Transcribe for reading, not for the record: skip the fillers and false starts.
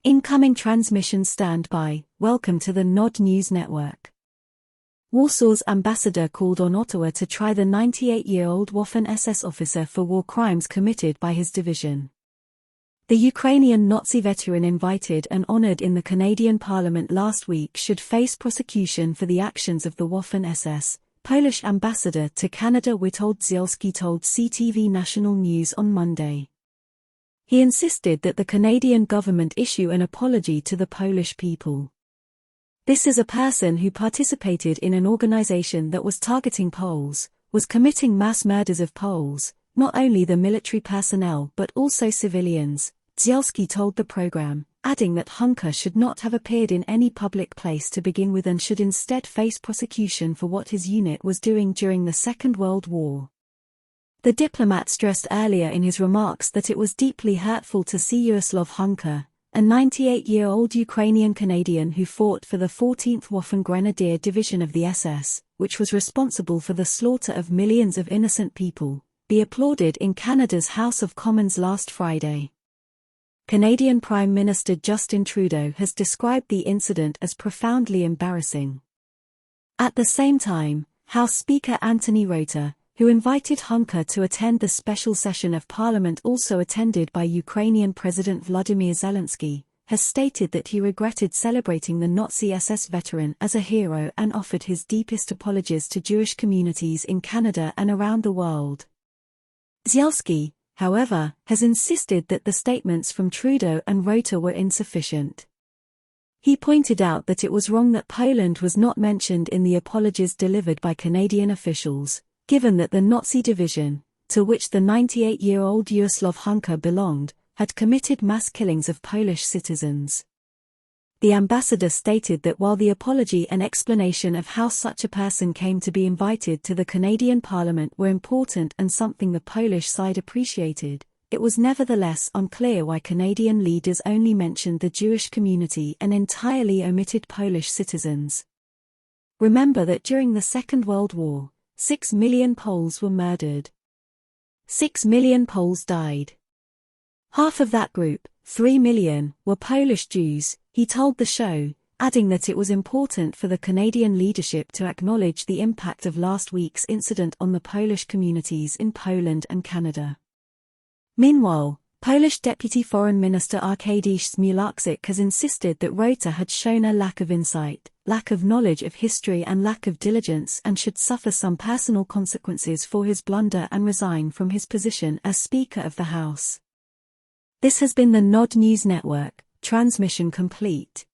Incoming transmission standby. Welcome to the Nod News Network. Warsaw's ambassador called on Ottawa to try the 98-year-old Waffen SS officer for war crimes committed by his division. The Ukrainian Nazi veteran invited and honored in the Canadian Parliament last week should face prosecution for the actions of the Waffen SS, Polish ambassador to Canada Witold Dzielski told CTV National News on Monday. He insisted that the Canadian government issue an apology to the Polish people. This is a person who participated in an organization that was targeting Poles, was committing mass murders of Poles, not only the military personnel but also civilians, Dzielski told the program, adding that Hunker should not have appeared in any public place to begin with and should instead face prosecution for what his unit was doing during the Second World War. The diplomat stressed earlier in his remarks that it was deeply hurtful to see Yaroslav Hunker, a 98-year-old Ukrainian Canadian who fought for the 14th Waffen Grenadier Division of the SS, which was responsible for the slaughter of millions of innocent people, be applauded in Canada's House of Commons last Friday. Canadian Prime Minister Justin Trudeau has described the incident as profoundly embarrassing. At the same time, House Speaker Anthony Rota, who invited Hunker to attend the special session of Parliament also attended by Ukrainian President Volodymyr Zelensky, has stated that he regretted celebrating the Nazi SS veteran as a hero and offered his deepest apologies to Jewish communities in Canada and around the world. Dzielski, however, has insisted that the statements from Trudeau and Rota were insufficient. He pointed out that it was wrong that Poland was not mentioned in the apologies delivered by Canadian officials, given that the Nazi division, to which the 98-year-old Yaroslav Hunker belonged, had committed mass killings of Polish citizens. The ambassador stated that while the apology and explanation of how such a person came to be invited to the Canadian Parliament were important and something the Polish side appreciated, it was nevertheless unclear why Canadian leaders only mentioned the Jewish community and entirely omitted Polish citizens. Remember that during the Second World War, 6 million Poles were murdered. 6 million Poles died. Half of that group, 3 million, were Polish Jews, he told the show, adding that it was important for the Canadian leadership to acknowledge the impact of last week's incident on the Polish communities in Poland and Canada. Meanwhile, Polish Deputy Foreign Minister Arkadiusz Smularczyk has insisted that Rota had shown a lack of insight, lack of knowledge of history and lack of diligence and should suffer some personal consequences for his blunder and resign from his position as Speaker of the House. This has been the Nod News Network, transmission complete.